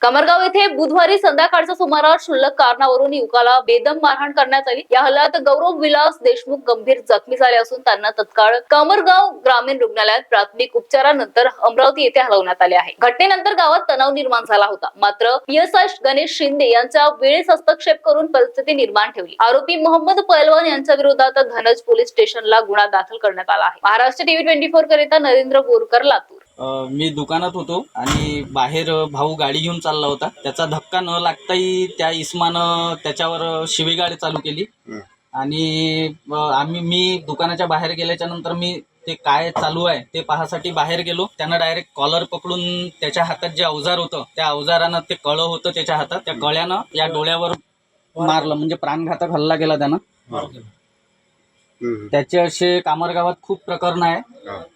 कमरगाव येथे बुधवारी संध्याकाळच्या सुमारास क्षुल्लक कारणावरून युवकाला बेदम मारहाण करण्यात आली। या हल्ल्यात गौरव विलास देशमुख गंभीर जखमी झाले असून त्यांना तत्काळ कमरगाव ग्रामीण रुग्णालयात प्राथमिक उपचारानंतर अमरावती येथे हलवण्यात आले आहे। घटनेनंतर गावात तणाव निर्माण झाला होता, मात्र पीएसआय गणेश शिंदे यांच्या वेळेस हस्तक्षेप करून परिस्थिती निर्माण ठेवली। आरोपी मोहम्मद पहलवान यांच्या विरोधात धनज पोलीस स्टेशनला गुन्हा दाखल करण्यात आला आहे। महाराष्ट्र टीव्ही 24 करिता नरेंद्र बोरकर, लातूर। मी दुकानात होतो आणि बाहेर भाऊ गाडी घेऊन चालला होता। त्याचा धक्का न लागताही त्या इस्मानं त्याच्यावर शिवीगाळ चालू केली आणि मी दुकानाच्या बाहेर गेल्याच्या नंतर मी ते काय चालू आहे ते पाहासाठी बाहेर गेलो। त्यानं डायरेक्ट कॉलर पकडून त्याच्या हातात जे अवजार होतं त्या अवजारानं, ते कळं होतं त्याच्या हातात, त्या कळ्यानं या डोळ्यावर मारलं, म्हणजे प्राणघातक हल्ला केला त्यानं। त्याचे असे कामरगावात खूप प्रकरण आहे।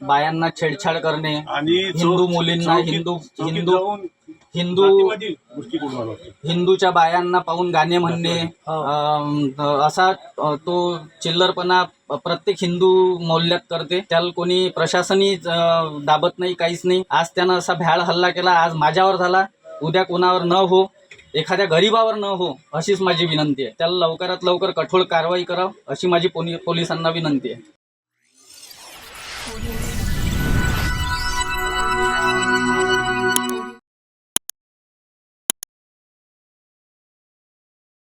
बायांना छेडछाड करणे, हिंदू मुलींना हिंदूच्या बायांना पाहून गाणे म्हणणे, असा तो चिल्लरपणा प्रत्येक हिंदू मोहल्ल्यात करते। त्याला कोणी प्रशासनही दाबत नाही, काहीच नाही। आज त्यानं असा भ्याड हल्ला केला, आज माझ्यावर झाला, उद्या कोणावर न हो, एखाद्या गरीबावर न हो, अशीच माझी विनंती आहे। त्याला लवकरात लवकर कठोर कारवाई करावं अशी माझी पोलिसांना विनंती आहे।